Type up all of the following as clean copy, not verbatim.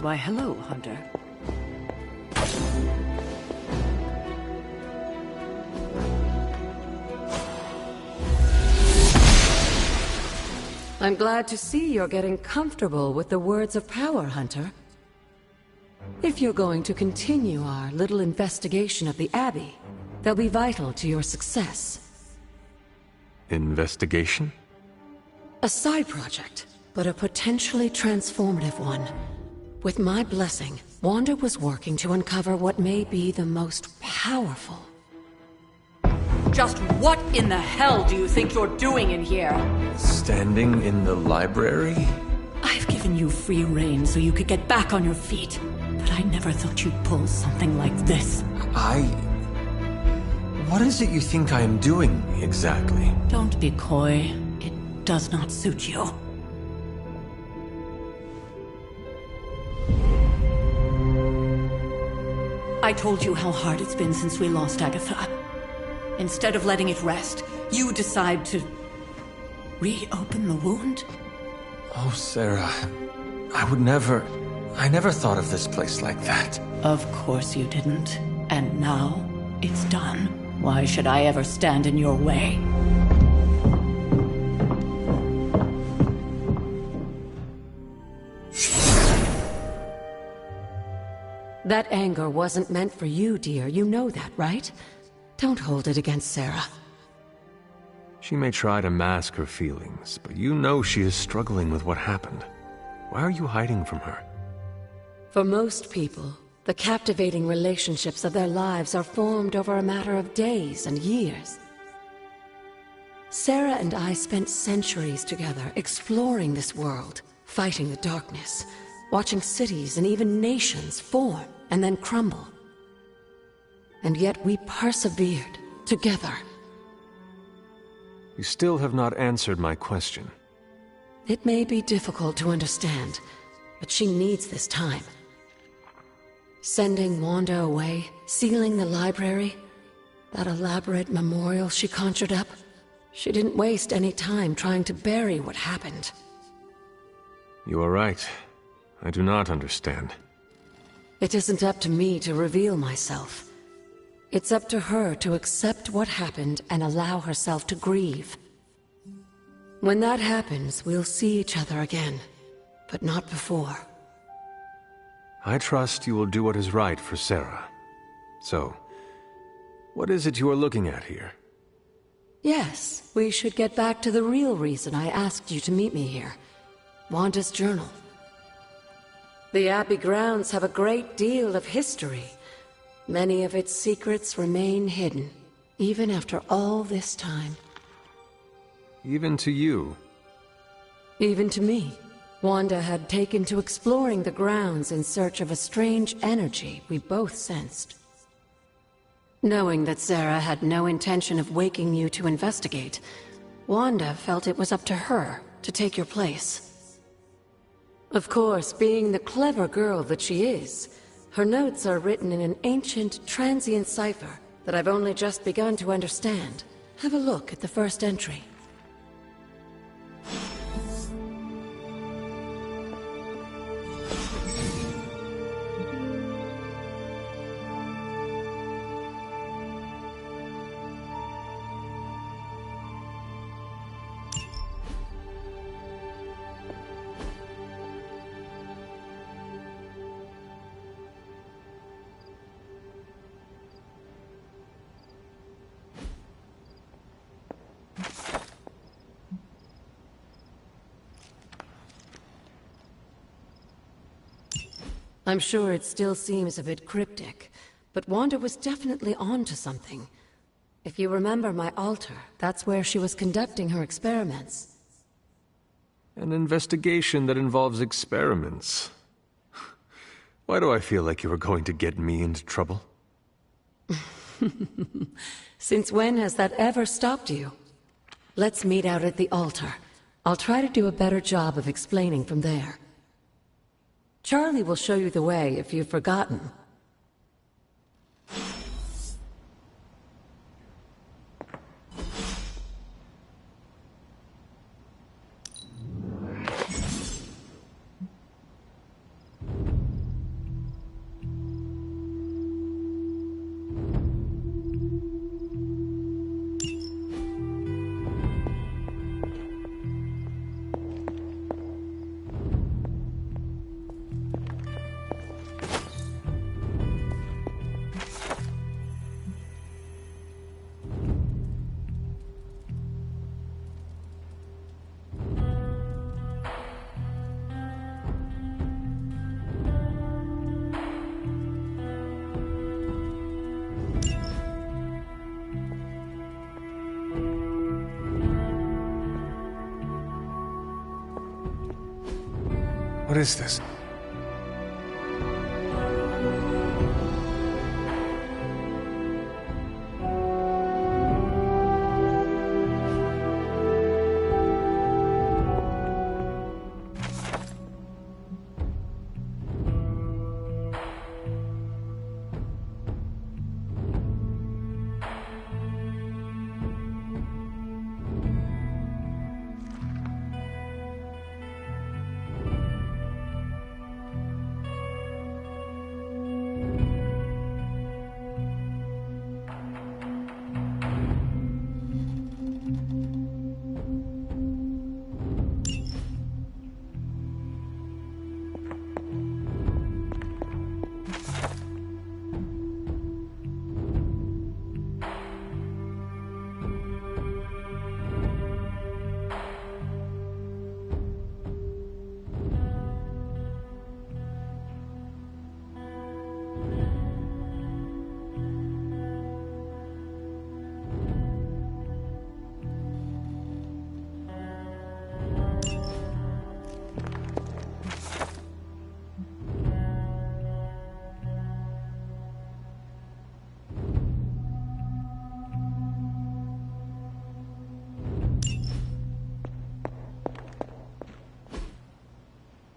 Why, hello, Hunter. I'm glad to see you're getting comfortable with the words of power, Hunter. If you're going to continue our little investigation of the Abbey, they'll be vital to your success. Investigation? A side project, but a potentially transformative one. With my blessing, Wanda was working to uncover what may be the most powerful. Just what in the hell do you think you're doing in here? Standing in the library? I've given you free rein so you could get back on your feet, but I never thought you'd pull something like this. What is it you think I am doing, exactly? Don't be coy. It does not suit you. I told you how hard it's been since we lost Agatha. Instead of letting it rest, you decide to reopen the wound? Oh, Sarah, I never thought of this place like that. Of course you didn't. And now, it's done. Why should I ever stand in your way? That anger wasn't meant for you, dear. You know that, right? Don't hold it against Sarah. She may try to mask her feelings, but you know she is struggling with what happened. Why are you hiding from her? For most people, the captivating relationships of their lives are formed over a matter of days and years. Sarah and I spent centuries together exploring this world, fighting the darkness, watching cities and even nations form and then crumble. And yet we persevered together. You still have not answered my question. It may be difficult to understand, but she needs this time. Sending Wanda away, sealing the library, that elaborate memorial she conjured up. She didn't waste any time trying to bury what happened. You are right. I do not understand. It isn't up to me to reveal myself. It's up to her to accept what happened and allow herself to grieve. When that happens, we'll see each other again, but not before. I trust you will do what is right for Sarah. So, what is it you are looking at here? Yes, we should get back to the real reason I asked you to meet me here. Wanda's journal. The Abbey grounds have a great deal of history. Many of its secrets remain hidden, even after all this time. Even to you? Even to me. Wanda had taken to exploring the grounds in search of a strange energy we both sensed. Knowing that Sarah had no intention of waking you to investigate, Wanda felt it was up to her to take your place. Of course, being the clever girl that she is, her notes are written in an ancient, transient cipher that I've only just begun to understand. Have a look at the first entry. I'm sure it still seems a bit cryptic, but Wanda was definitely onto something. If you remember my altar, that's where she was conducting her experiments. An investigation that involves experiments. Why do I feel like you are going to get me into trouble? Since when has that ever stopped you? Let's meet out at the altar. I'll try to do a better job of explaining from there. Charlie will show you the way if you've forgotten. What is this?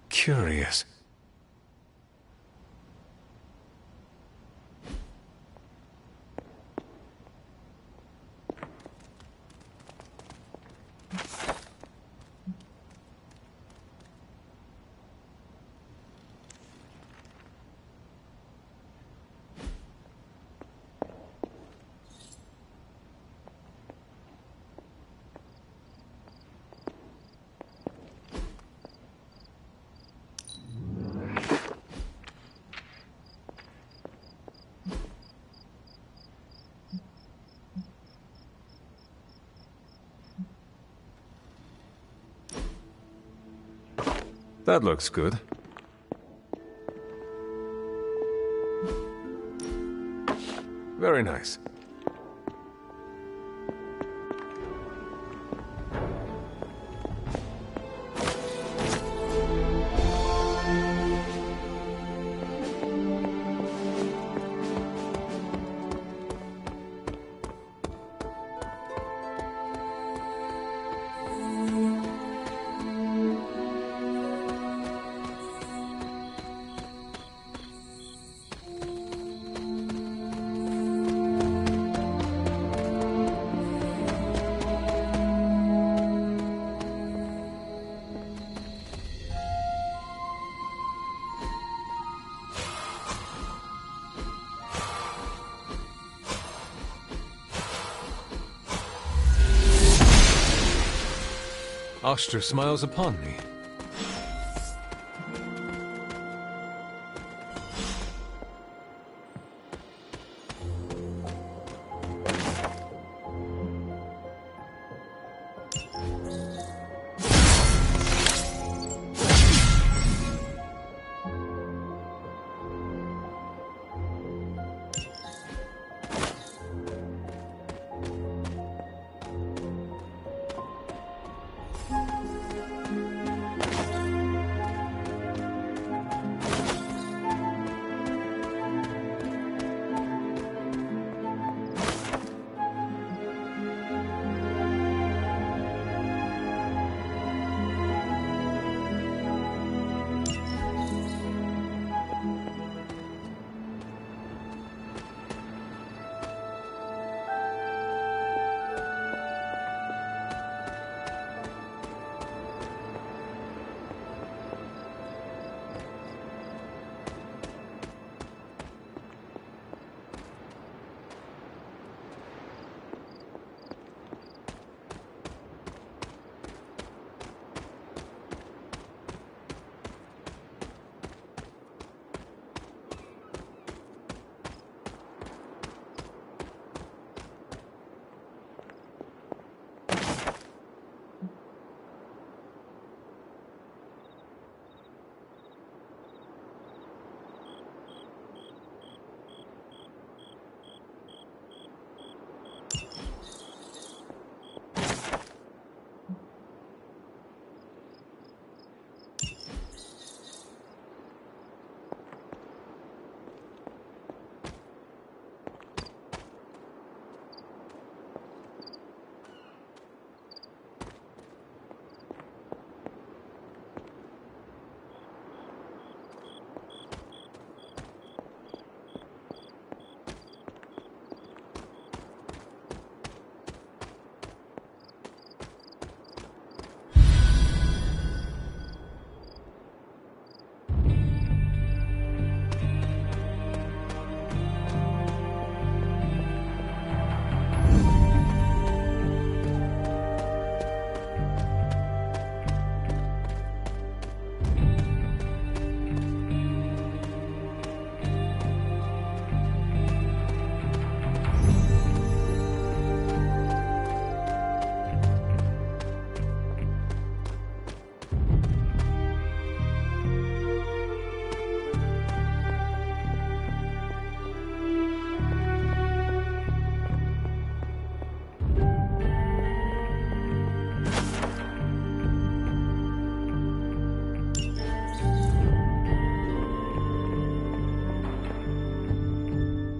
Curious. That looks good. Very nice. Oster smiles upon me.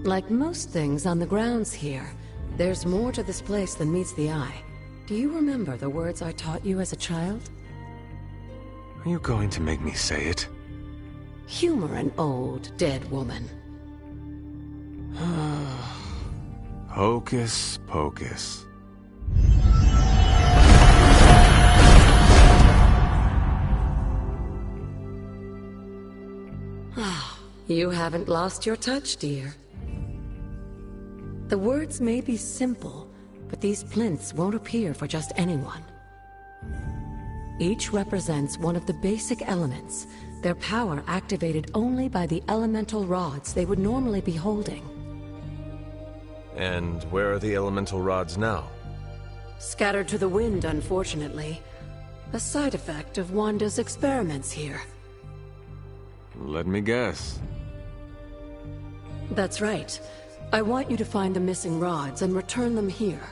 Like most things on the grounds here, there's more to this place than meets the eye. Do you remember the words I taught you as a child? Are you going to make me say it? Humor an old, dead woman. Hocus pocus. You haven't lost your touch, dear. The words may be simple, but these plinths won't appear for just anyone. Each represents one of the basic elements, their power activated only by the elemental rods they would normally be holding. And where are the elemental rods now? Scattered to the wind, unfortunately. A side effect of Wanda's experiments here. Let me guess. That's right. I want you to find the missing rods and return them here.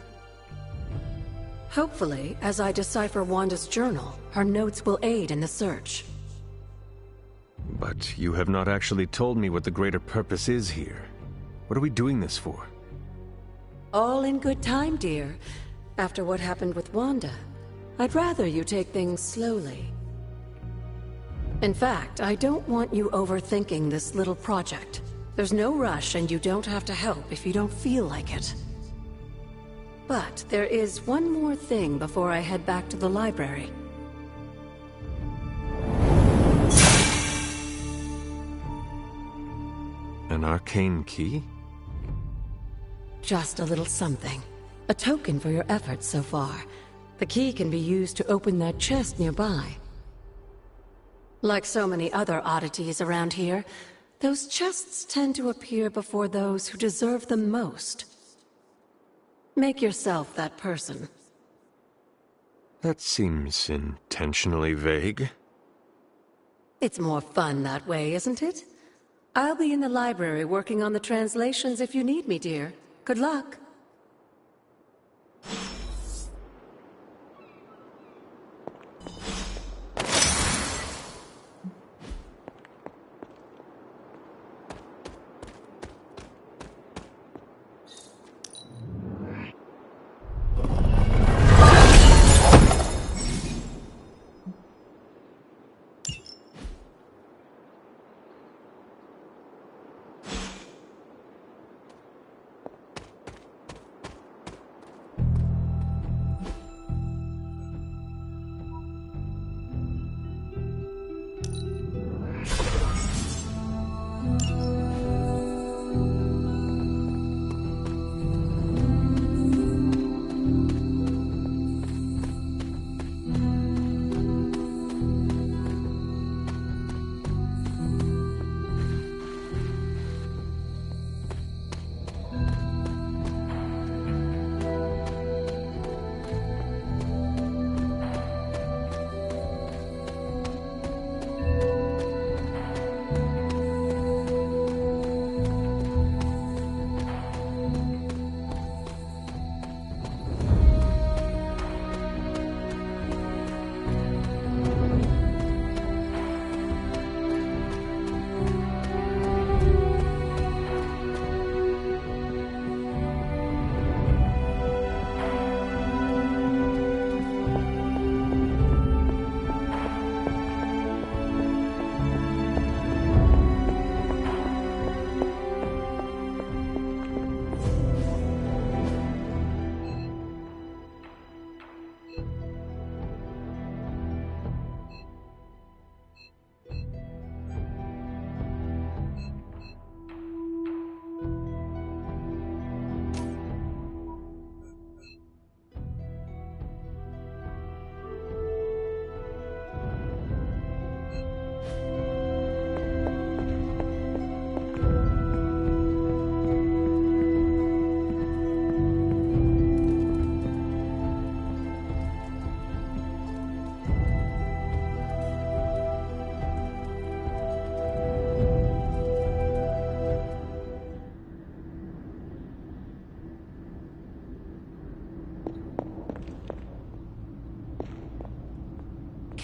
Hopefully, as I decipher Wanda's journal, her notes will aid in the search. But you have not actually told me what the greater purpose is here. What are we doing this for? All in good time, dear. After what happened with Wanda, I'd rather you take things slowly. In fact, I don't want you overthinking this little project. There's no rush, and you don't have to help if you don't feel like it. But there is one more thing before I head back to the library. An arcane key? Just a little something. A token for your efforts so far. The key can be used to open that chest nearby. Like so many other oddities around here, those chests tend to appear before those who deserve them most. Make yourself that person. That seems intentionally vague. It's more fun that way, isn't it? I'll be in the library working on the translations if you need me, dear. Good luck.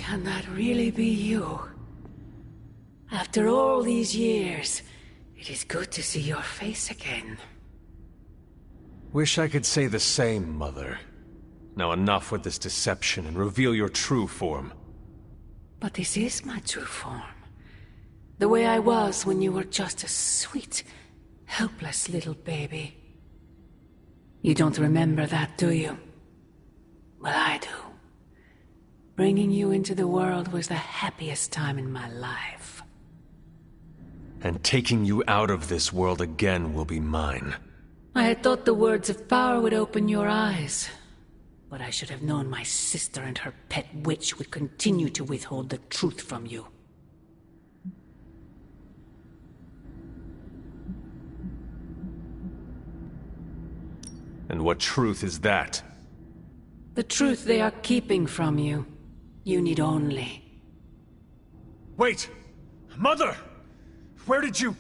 Can that really be you? After all these years, It is good to see your face again. Wish I could say the same, Mother. Now enough with this deception and reveal your true form. But this is my true form. The way I was when you were just a sweet, helpless little baby. You don't remember that, do you? Well, I do. Bringing you into the world was the happiest time in my life. And taking you out of this world again will be mine. I had thought the words of power would open your eyes. But I should have known my sister and her pet witch would continue to withhold the truth from you. And what truth is that? The truth they are keeping from you. You need only. Wait! Mother! Where did you...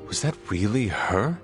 Was that really her?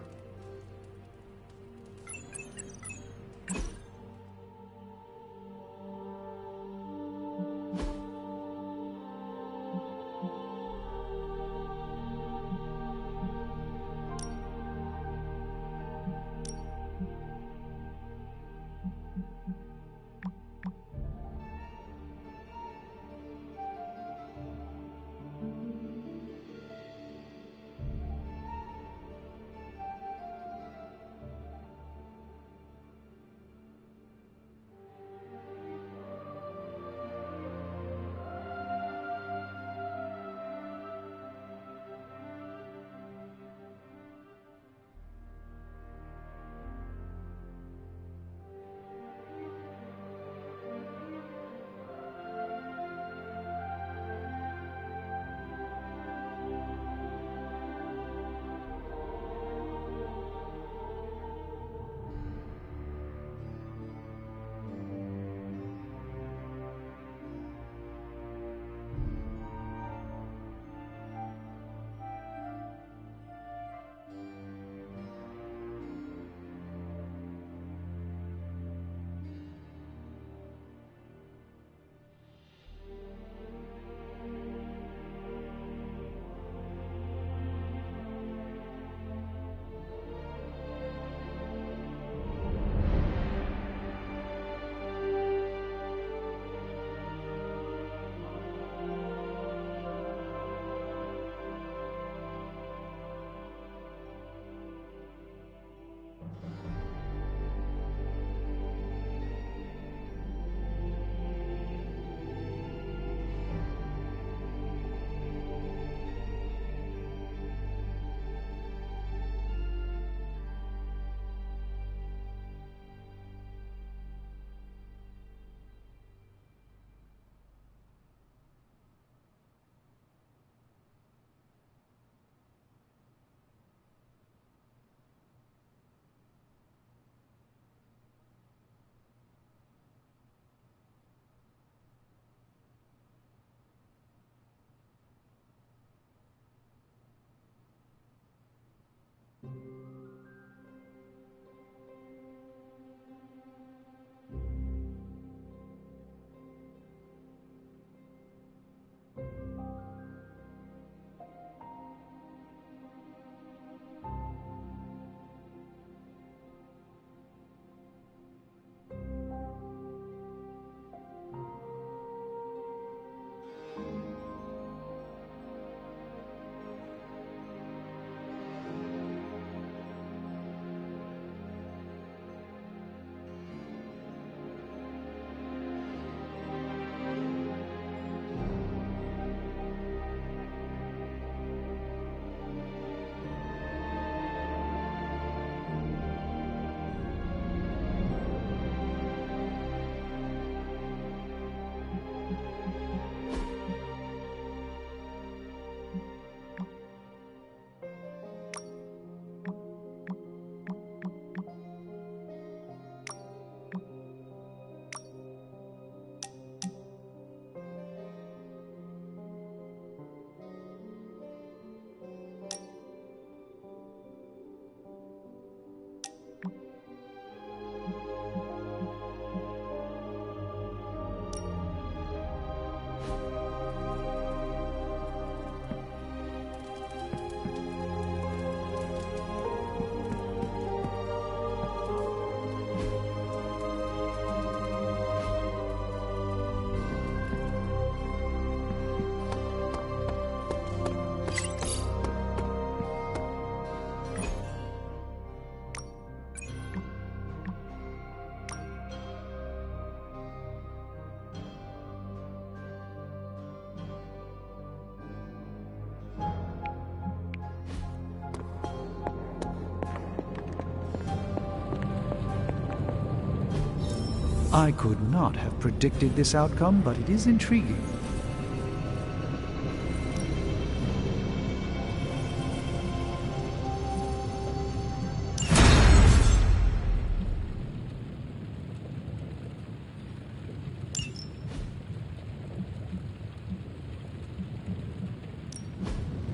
I could not have predicted this outcome, but it is intriguing.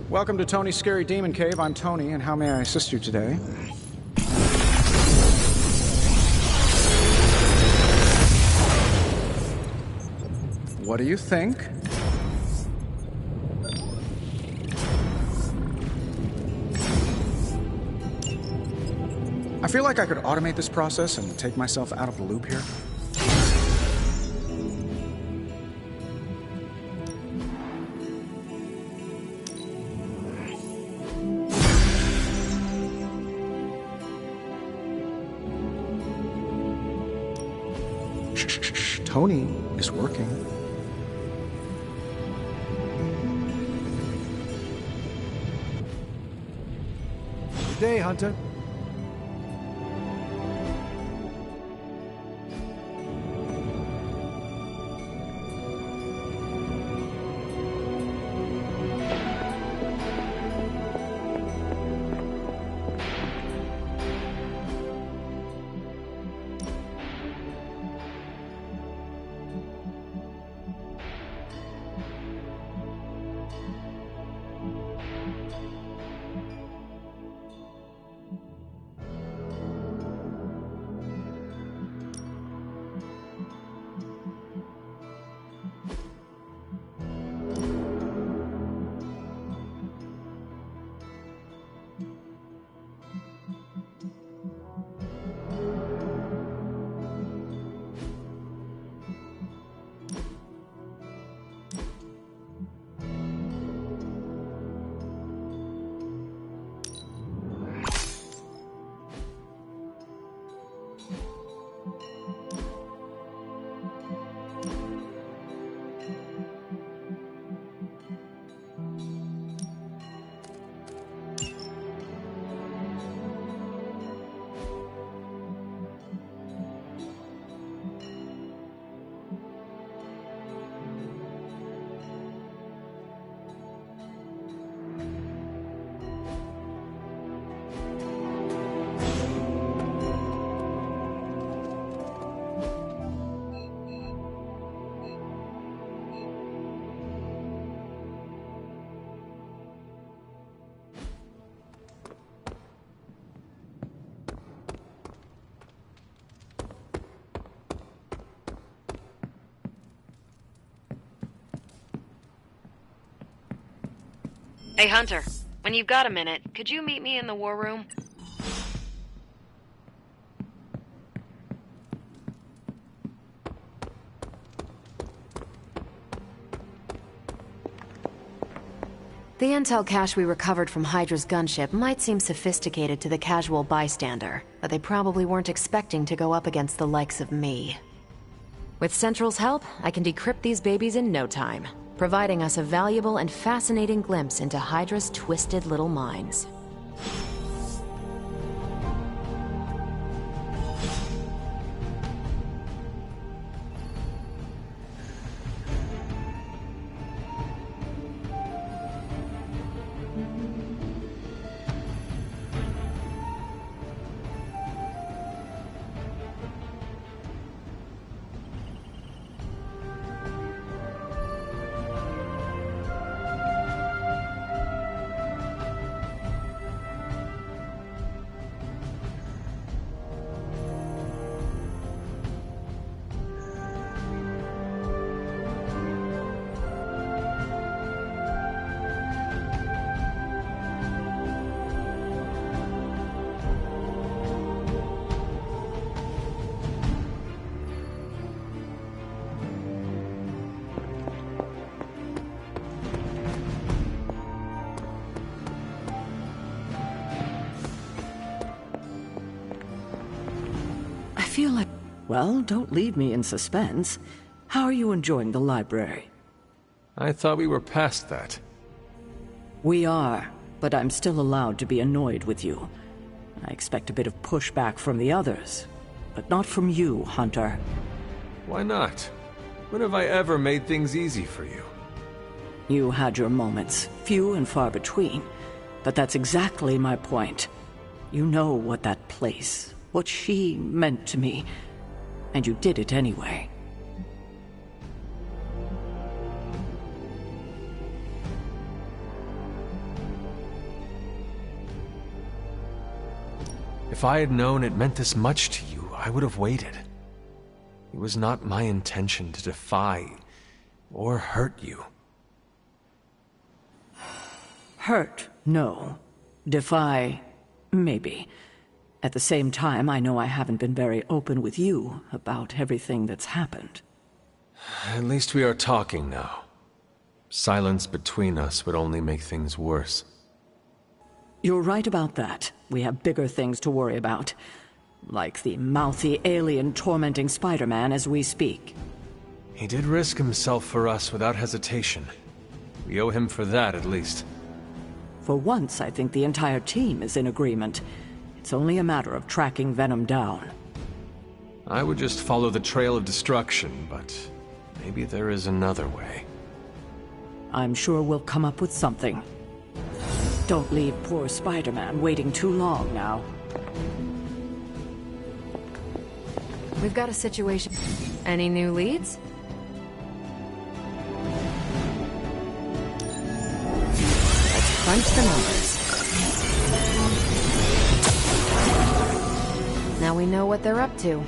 Welcome to Tony's Scary Demon Cave. I'm Tony, and how may I assist you today? What do you think? I feel like I could automate this process and take myself out of the loop here. Tony is working. Good day, Hunter. Hey, Hunter, when you've got a minute, could you meet me in the war room? The intel cache we recovered from Hydra's gunship might seem sophisticated to the casual bystander, but they probably weren't expecting to go up against the likes of me. With Central's help, I can decrypt these babies in no time, providing us a valuable and fascinating glimpse into Hydra's twisted little minds. I feel like... Well, don't leave me in suspense. How are you enjoying the library? I thought we were past that. We are, but I'm still allowed to be annoyed with you. I expect a bit of pushback from the others, but not from you, Hunter. Why not? When have I ever made things easy for you? You had your moments, few and far between. But that's exactly my point. You know what that place, what she meant to me, and you did it anyway. If I had known it meant this much to you, I would have waited. It was not my intention to defy or hurt you. Hurt, no. Defy, maybe. At the same time, I know I haven't been very open with you about everything that's happened. At least we are talking now. Silence between us would only make things worse. You're right about that. We have bigger things to worry about. Like the mouthy alien tormenting Spider-Man as we speak. He did risk himself for us without hesitation. We owe him for that, at least. For once, I think the entire team is in agreement. It's only a matter of tracking Venom down. I would just follow the trail of destruction, but maybe there is another way. I'm sure we'll come up with something. Don't leave poor Spider-Man waiting too long now. We've got a situation. Any new leads? Let's crunch the numbers. Now we know what they're up to.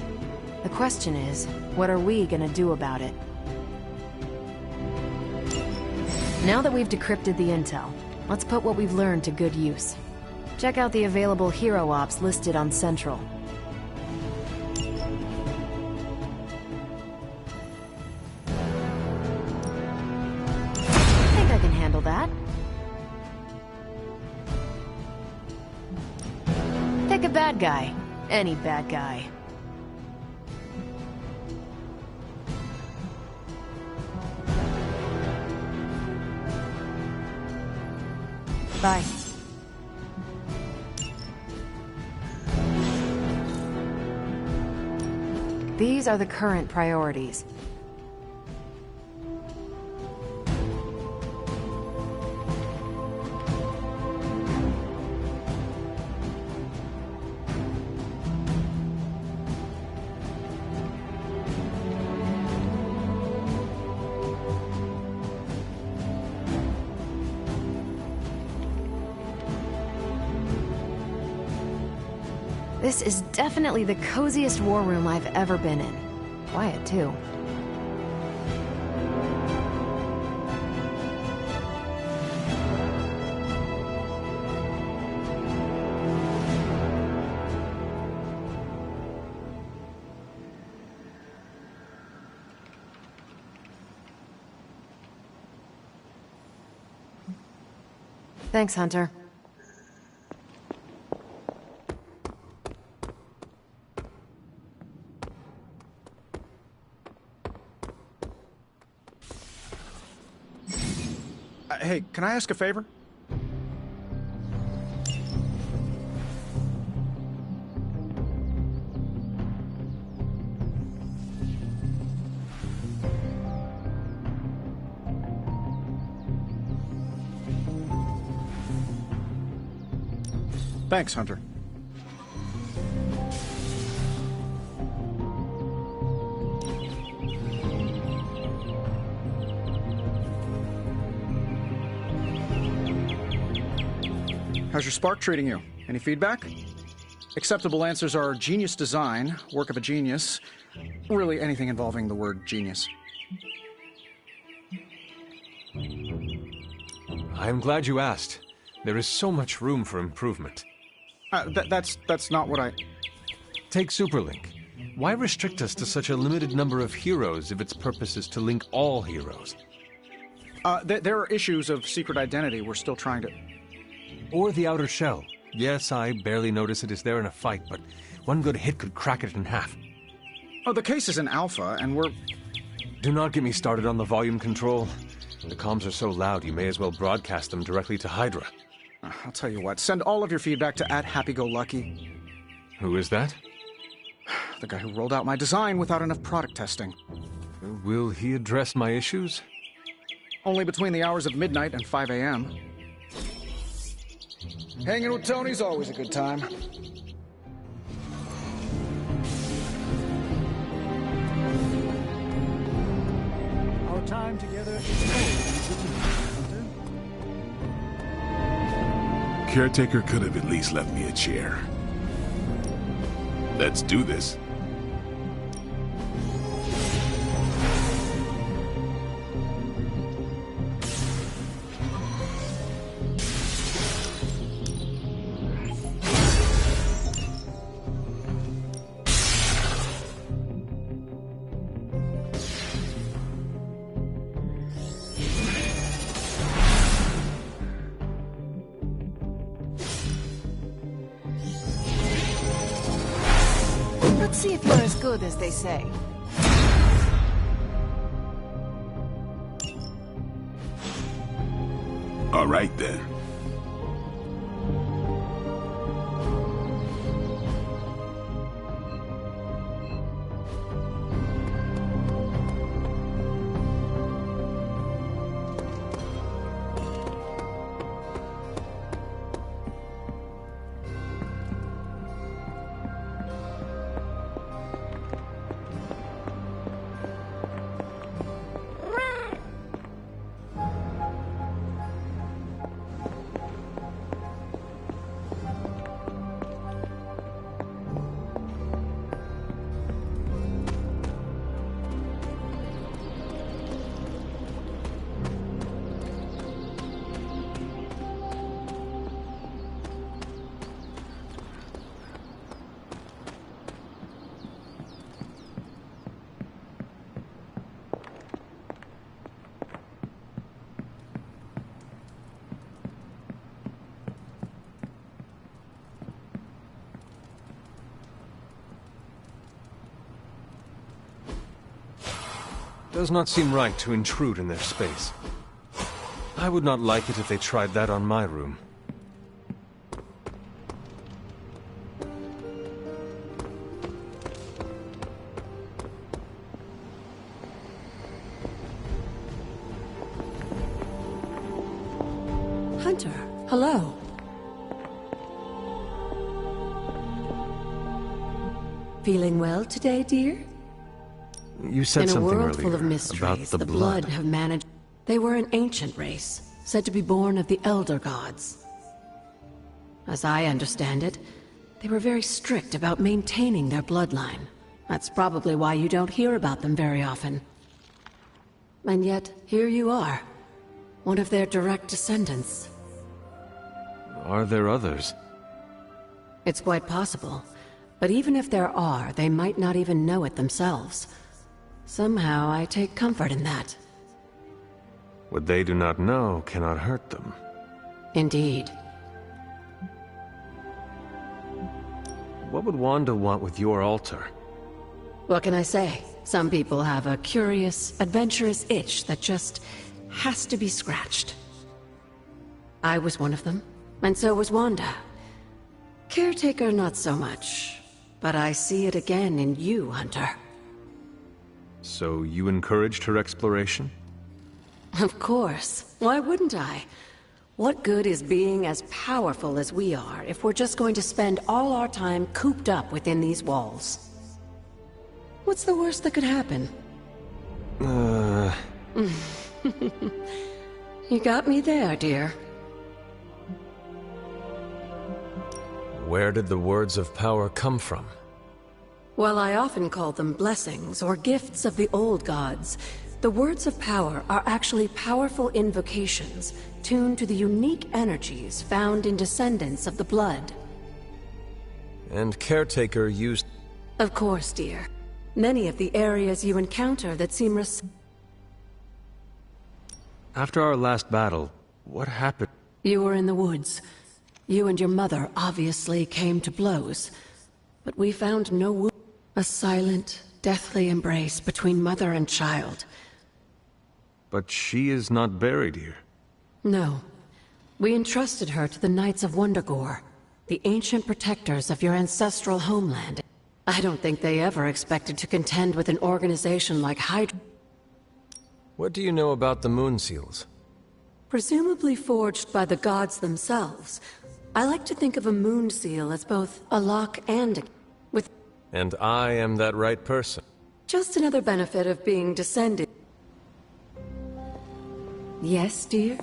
The question is, what are we gonna do about it? Now that we've decrypted the intel, let's put what we've learned to good use. Check out the available hero ops listed on Central. I think I can handle that. Pick a bad guy. Any bad guy. Bye. These are the current priorities. This is definitely the coziest war room I've ever been in. Quiet, too. Thanks, Hunter. Hey, can I ask a favor? Thanks, Hunter. How's your spark treating you? Any feedback? Acceptable answers are genius design, work of a genius, really anything involving the word genius. I'm glad you asked. There is so much room for improvement. That's not what I... Take Superlink. Why restrict us to such a limited number of heroes if its purpose is to link all heroes? There are issues of secret identity we're still trying to... Or the outer shell. Yes, I barely notice it is there in a fight, but one good hit could crack it in half. Oh, the case is in Alpha, and we're... Do not get me started on the volume control. The comms are so loud, you may as well broadcast them directly to Hydra. I'll tell you what, send all of your feedback to @happygolucky. Who is that? the guy who rolled out my design without enough product testing. Will he address my issues? Only between the hours of midnight and 5 a.m. Hanging with Tony's always a good time. Our time together is always a Hunter. Caretaker could have at least left me a chair. Let's do this. Let's see if you're as good as they say. All right then. Does not seem right to intrude in their space. I would not like it if they tried that on my room. Hunter, hello. Feeling well today, dear? You said In a something world earlier full of about mysteries, the blood. have managed... They were an ancient race, said to be born of the Elder Gods. As I understand it, they were very strict about maintaining their bloodline. That's probably why you don't hear about them very often. And yet, here you are, one of their direct descendants. Are there others? It's quite possible, but even if there are, they might not even know it themselves. Somehow, I take comfort in that. What they do not know cannot hurt them. Indeed. What would Wanda want with your altar? What can I say? Some people have a curious, adventurous itch that just has to be scratched. I was one of them, and so was Wanda. Caretaker, not so much. But I see it again in you, Hunter. So you encouraged her exploration? Of course. Why wouldn't I? What good is being as powerful as we are if we're just going to spend all our time cooped up within these walls? What's the worst that could happen? You got me there, dear. Where did the words of power come from? While I often call them blessings or gifts of the old gods, the words of power are actually powerful invocations tuned to the unique energies found in descendants of the blood. And Caretaker used... Of course, dear. Many of the areas you encounter that seem After our last battle, what happened? You were in the woods. You and your mother obviously came to blows. But we found no wound. A silent, deathly embrace between mother and child. But she is not buried here. No. We entrusted her to the Knights of Wondergore, the ancient protectors of your ancestral homeland. I don't think they ever expected to contend with an organization like Hydra. What do you know about the moon seals? Presumably forged by the gods themselves. I like to think of a moon seal as both a lock and a... with... And I am that right person. Just another benefit of being descended. Yes, dear?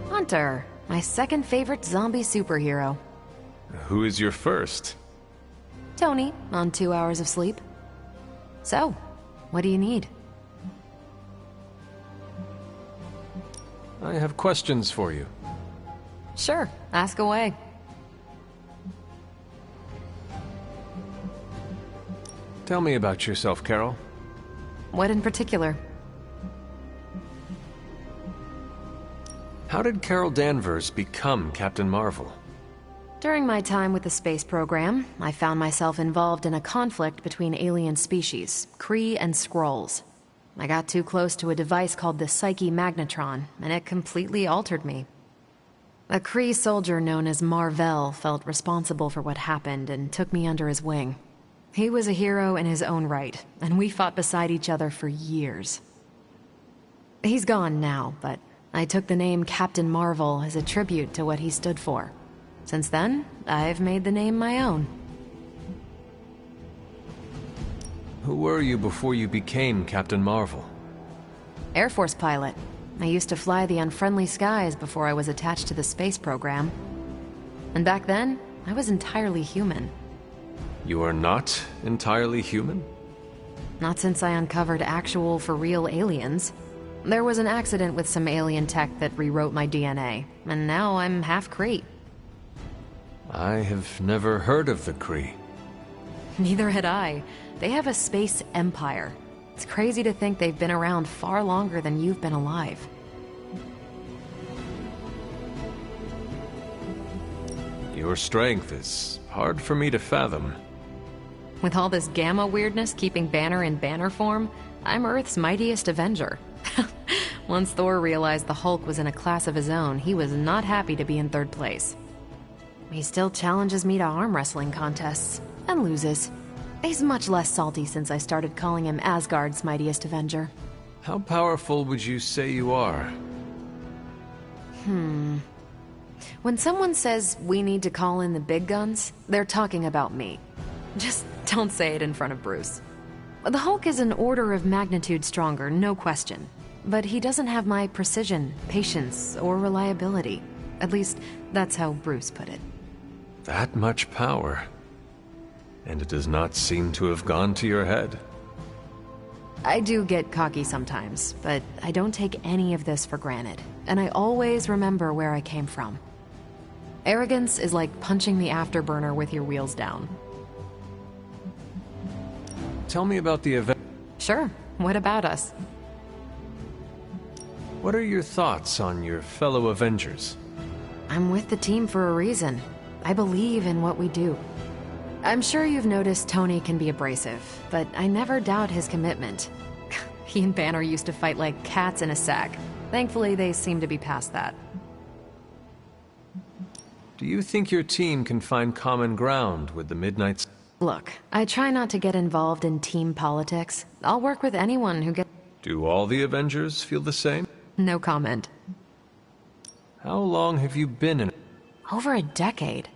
Hunter, my second favorite zombie superhero. Who is your first? Tony, on 2 hours of sleep. So, what do you need? I have questions for you. Sure, ask away. Tell me about yourself, Carol. What in particular? How did Carol Danvers become Captain Marvel? During my time with the space program, I found myself involved in a conflict between alien species, Kree and Skrulls. I got too close to a device called the Psyche Magnetron, and it completely altered me. A Kree soldier known as Marvel felt responsible for what happened and took me under his wing. He was a hero in his own right, and we fought beside each other for years. He's gone now, but I took the name Captain Marvel as a tribute to what he stood for. Since then, I've made the name my own. Who were you before you became Captain Marvel? Air Force pilot. I used to fly the unfriendly skies before I was attached to the space program. And back then, I was entirely human. You are not entirely human? Not since I uncovered actual, for-real aliens. There was an accident with some alien tech that rewrote my DNA, and now I'm half Kree. I have never heard of the Kree. Neither had I. They have a space empire. It's crazy to think they've been around far longer than you've been alive. Your strength is hard for me to fathom. With all this gamma weirdness keeping Banner in banner form, I'm Earth's mightiest Avenger. Once Thor realized the Hulk was in a class of his own, he was not happy to be in third place. He still challenges me to arm wrestling contests, and loses. He's much less salty since I started calling him Asgard's mightiest Avenger. How powerful would you say you are? When someone says we need to call in the big guns, they're talking about me. Just don't say it in front of Bruce. The Hulk is an order of magnitude stronger, no question. But he doesn't have my precision, patience, or reliability. At least, that's how Bruce put it. That much power. And it does not seem to have gone to your head. I do get cocky sometimes, but I don't take any of this for granted. And I always remember where I came from. Arrogance is like punching the afterburner with your wheels down. Tell me about the event. Sure, what about us? What are your thoughts on your fellow Avengers? I'm with the team for a reason. I believe in what we do. I'm sure you've noticed Tony can be abrasive, but I never doubt his commitment. He and Banner used to fight like cats in a sack. Thankfully, they seem to be past that. Do you think your team can find common ground with the Midnight? Look, I try not to get involved in team politics. I'll work with anyone who gets... Do all the Avengers feel the same? No comment. How long have you been in? Over a decade.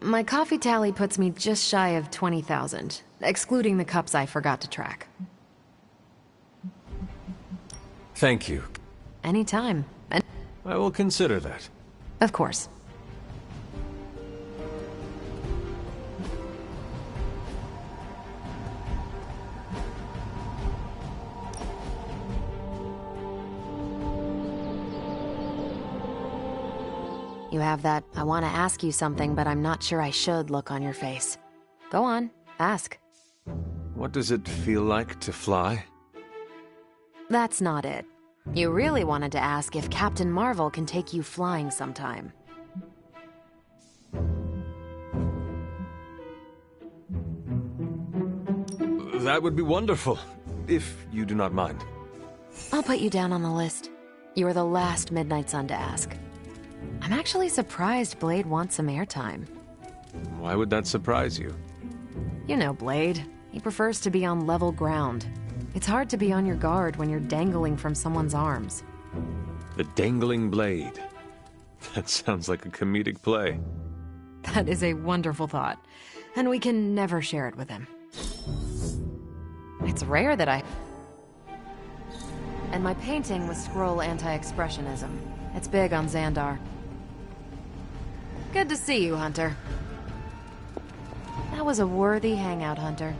My coffee tally puts me just shy of 20,000, excluding the cups I forgot to track. Thank you. Anytime. And I will consider that. of course. You have that, I want to ask you something, but I'm not sure I should look on your face. Go on, ask. What does it feel like to fly? That's not it. You really wanted to ask if Captain Marvel can take you flying sometime. That would be wonderful, if you do not mind. I'll put you down on the list. You were the last Midnight Sun to ask. I'm actually surprised Blade wants some airtime. Why would that surprise you? You know Blade. He prefers to be on level ground. It's hard to be on your guard when you're dangling from someone's arms. The Dangling Blade. That sounds like a comedic play. That is a wonderful thought, and we can never share it with him. It's rare that I... And my painting was scroll anti-expressionism. It's big on Xandar. Good to see you, Hunter. That was a worthy hangout, Hunter.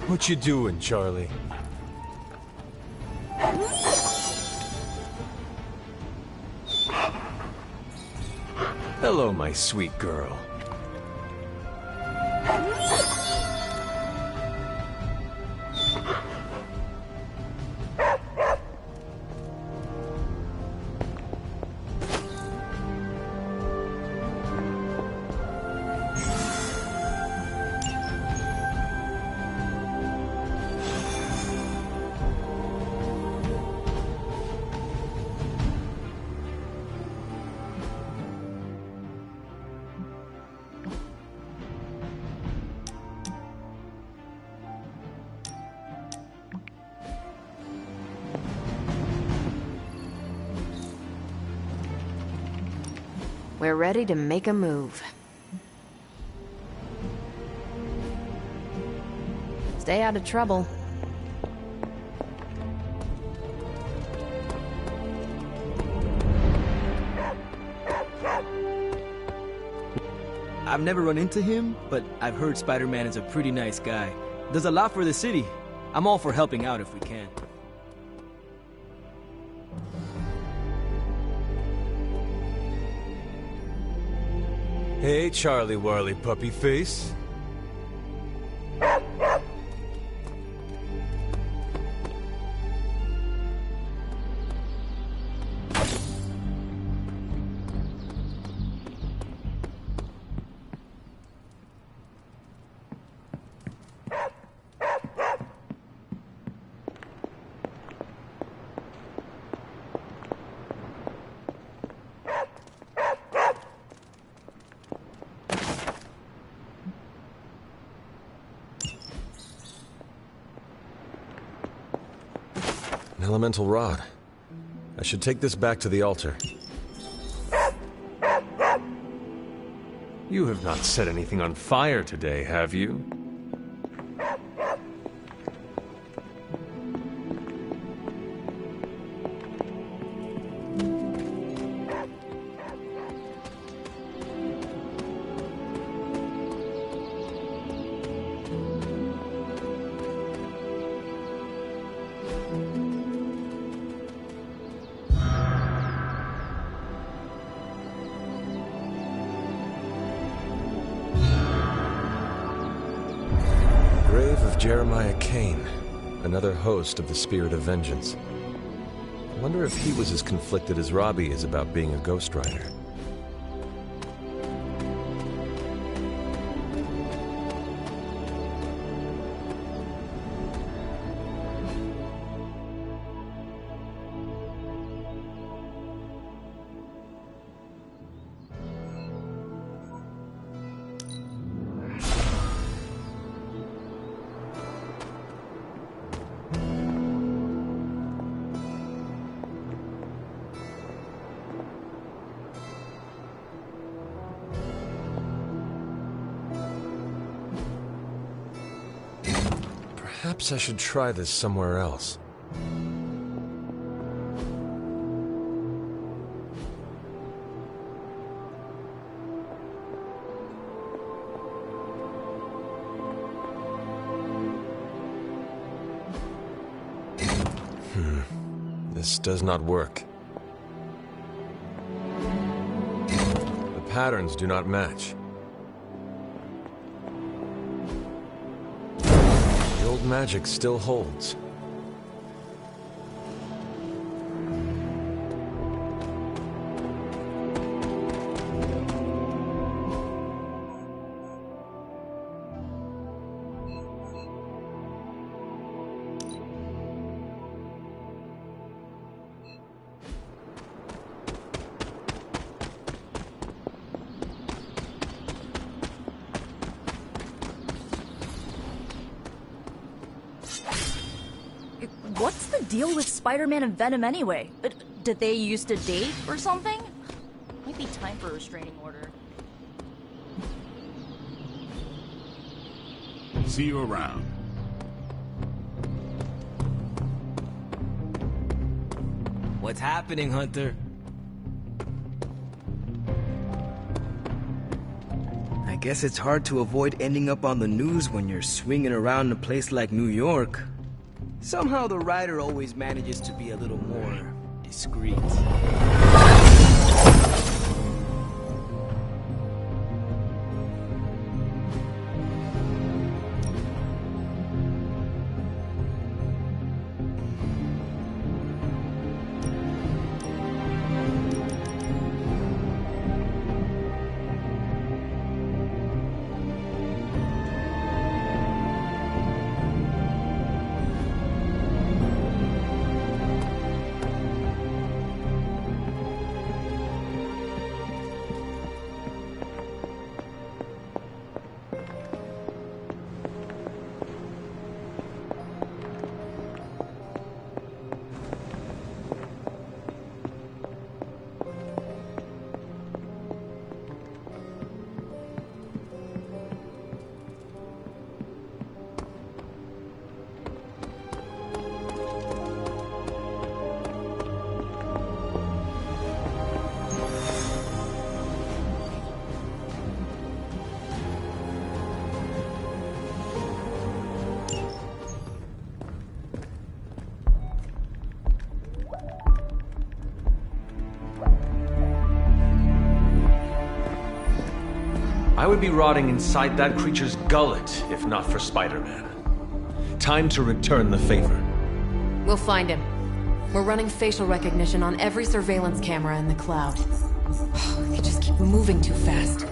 What you doing, Charlie? Hello, my sweet girl. We're ready to make a move. Stay out of trouble. I've never run into him, but I've heard Spider-Man is a pretty nice guy. Does a lot for the city. I'm all for helping out if we can. Hey, Charlie Warley puppy face. An elemental rod. I should take this back to the altar. You have not set anything on fire today, have you? Grave of Jeremiah Kane, another host of the Spirit of Vengeance. I wonder if he was as conflicted as Robbie is about being a Ghost Rider. Perhaps I should try this somewhere else. This does not work. The patterns do not match. The old magic still holds. What's the deal with Spider-Man and Venom anyway? Did they used to date or something? Might be time for a restraining order. See you around. What's happening, Hunter? I guess it's hard to avoid ending up on the news when you're swinging around a place like New York. Somehow the writer always manages to be a little more discreet. I would be rotting inside that creature's gullet if not for Spider-Man. Time to return the favor. We'll find him. We're running facial recognition on every surveillance camera in the cloud. They just keep moving too fast.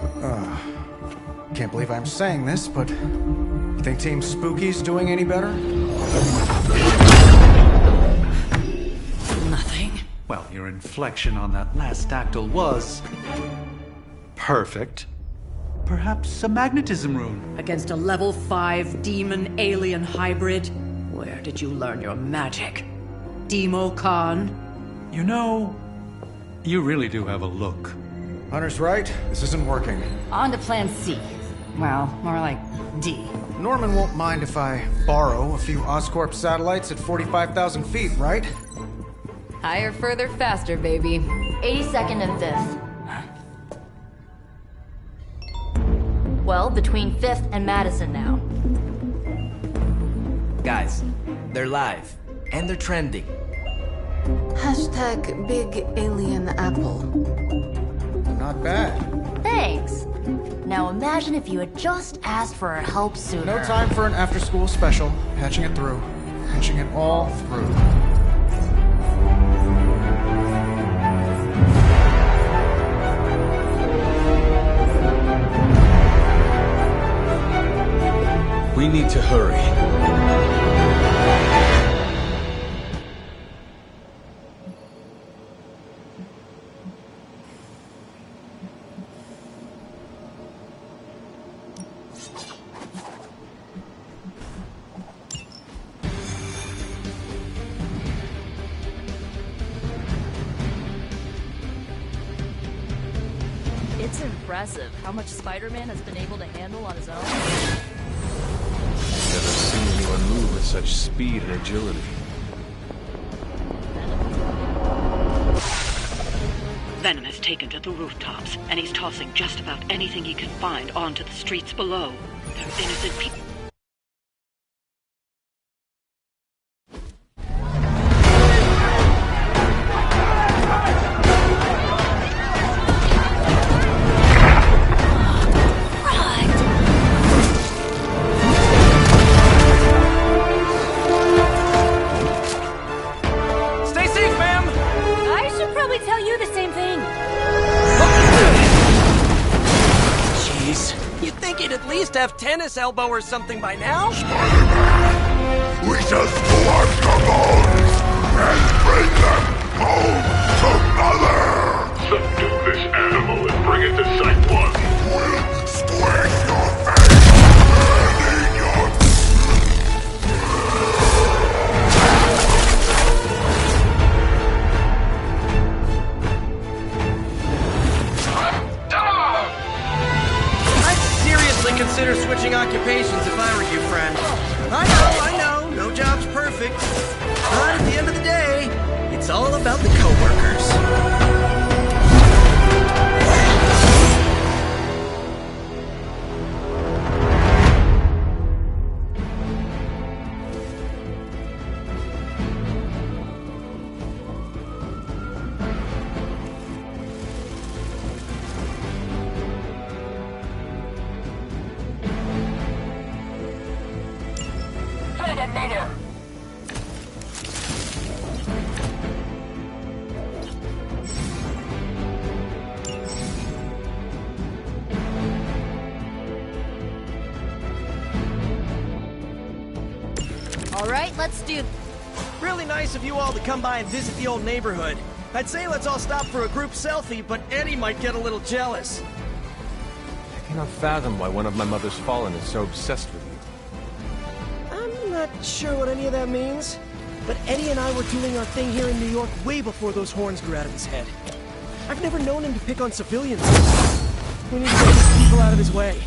Can't believe I'm saying this, but you think Team Spooky's doing any better? Nothing. Well, your inflection on that last dactyl was perfect. Perhaps a magnetism rune. Against a level 5 demon alien hybrid? Where did you learn your magic? Demo Khan? You know, you really do have a look. Hunter's right. This isn't working. On to plan C. Well, more like D. Norman won't mind if I borrow a few Oscorp satellites at 45,000 feet, right? Higher, further, faster, baby. 82nd and 5th. Well, between 5th and Madison now. Guys, they're live. And they're trending. Hashtag Big Alien Apple. Not bad. Thanks. Now imagine if you had just asked for our help sooner. No time for an after-school special. Patching it through. Patching it all through. We need to hurry. It's impressive how much Spider-Man has been able to handle on his own. never seen anyone move with such speed and agility. Venom has taken to the rooftops, and he's tossing just about anything he can find onto the streets below. There are innocent people. Have tennis elbow or something by now? Spider-Man, we just collect the bones and bring them home to Mother! Subdue this animal and bring it to Site 1. We'll squish your face and eat your... Consider switching occupations if I were you, friend. I know, no job's perfect. But at the end of the day, it's all about the coworkers. Alright, let's do... Really nice of you all to come by and visit the old neighborhood. I'd say let's all stop for a group selfie, but Eddie might get a little jealous. I cannot fathom why one of my mother's fallen is so obsessed with you. I'm not sure what any of that means, but Eddie and I were doing our thing here in New York way before those horns grew out of his head. I've never known him to pick on civilians. We need to get these people out of his way.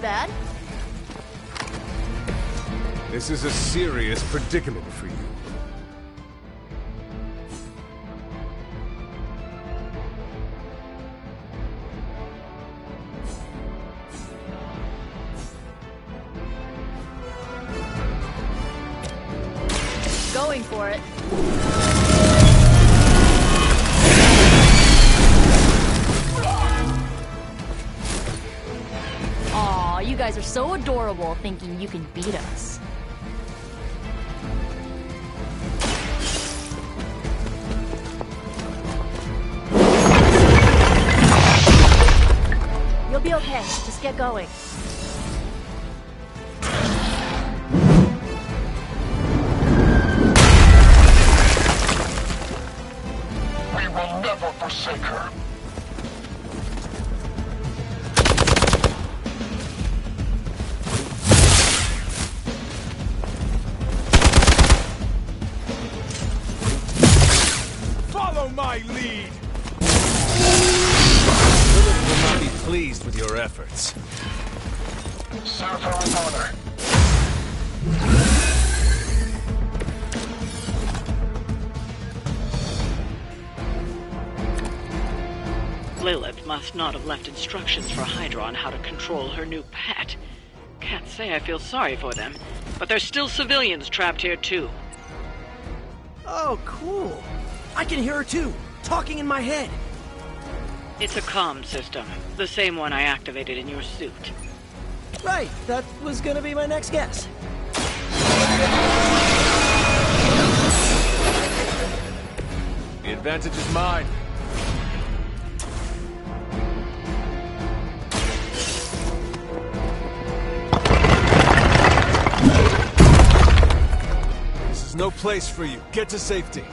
Bad. This is a serious predicament for you. Going for it. You guys are so adorable thinking you can beat us. You'll be okay. Just get going. We will never forsake her. My lead! Lilith will not be pleased with your efforts. Serve her with honor. Lilith must not have left instructions for Hydra on how to control her new pet. Can't say I feel sorry for them, but there's still civilians trapped here too. Oh, cool. I can hear her too, talking in my head. It's a comm system, the same one I activated in your suit. Right, that was gonna be my next guess. The advantage is mine. This is no place for you. Get to safety.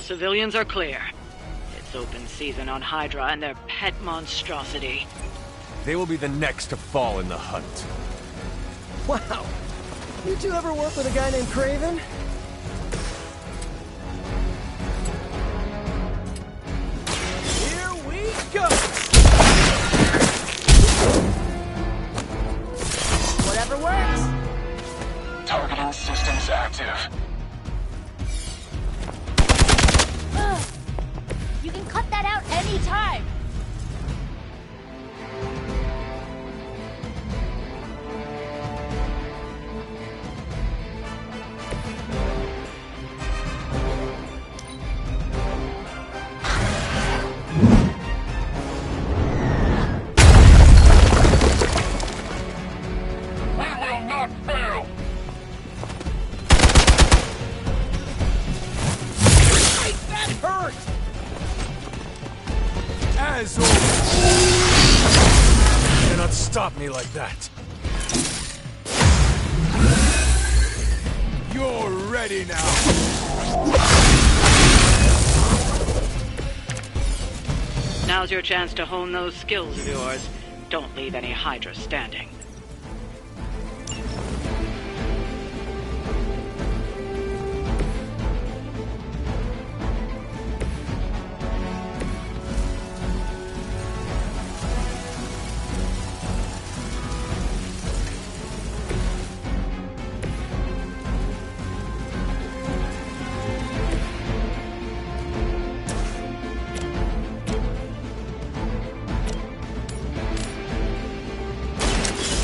civilians are clear. It's open season on Hydra and their pet monstrosity. They will be the next to fall in the hunt. Wow. You two ever work with a guy named Craven? Here we go! Whatever works. Targeting systems active. Ugh. You can cut that out anytime. As always. You cannot stop me like that. You're ready now. Now's your chance to hone those skills of yours. Don't leave any Hydra standing.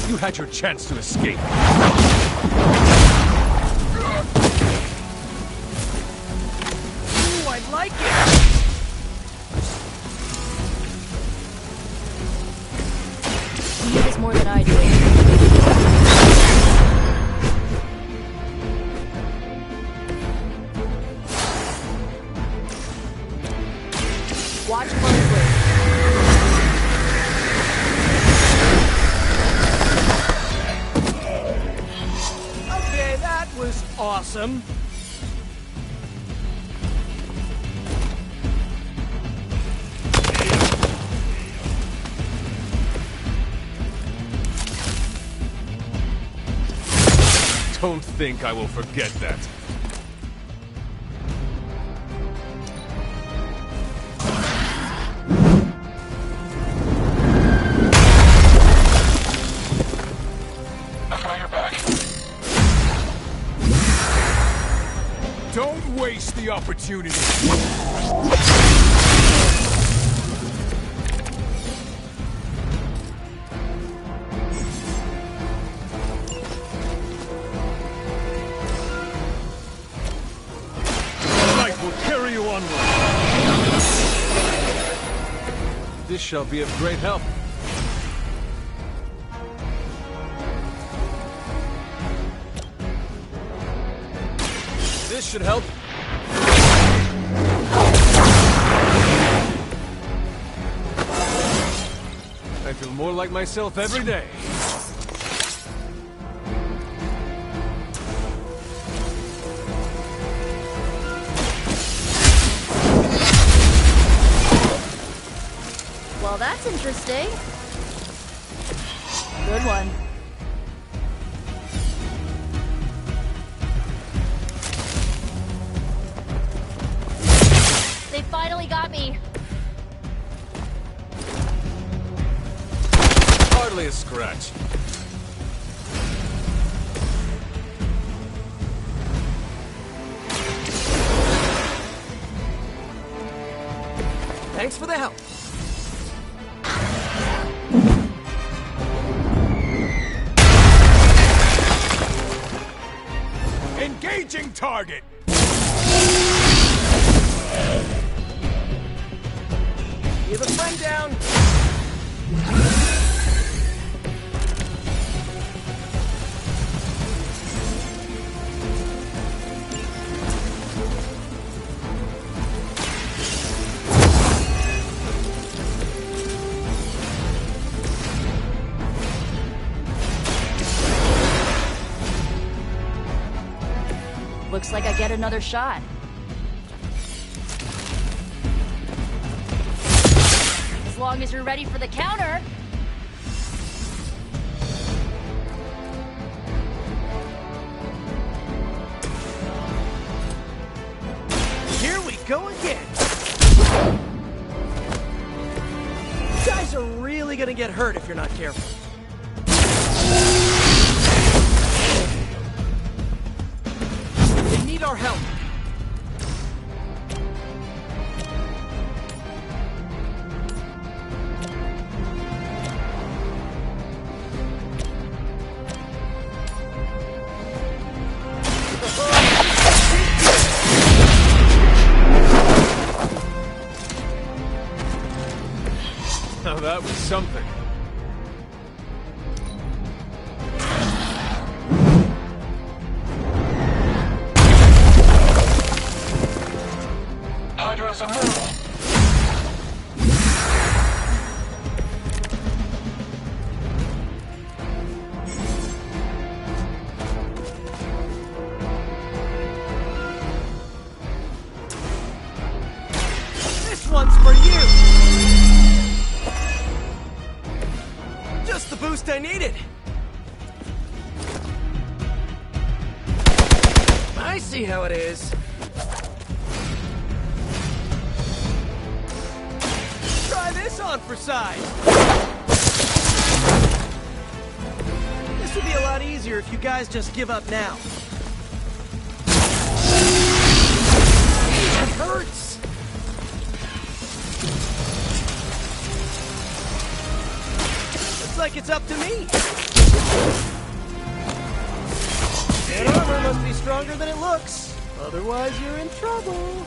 You had your chance to escape. Ooh, I like it! You need this more than I do. Watch closely. Okay, that was awesome. Don't think I will forget that. I've got your back. Don't waste the opportunity. Light will carry you onward. This shall be of great help. This should help. I feel more like myself every day. Well, that's interesting. Good one. They finally got me. Hardly a scratch. Thanks for the help. Engaging target! You have a friend down. Looks like I get another shot. As long as you're ready for the counter. Here we go again. You guys are really gonna get hurt if you're not careful. They need our help. Now that was something. Hydra's immortal. This one's for you! Just the boost I needed! I see how it is. Try this on for size! This would be a lot easier if you guys just give up now. It hurts! Looks like it's up to me. That armor must be stronger than it looks. Otherwise, you're in trouble.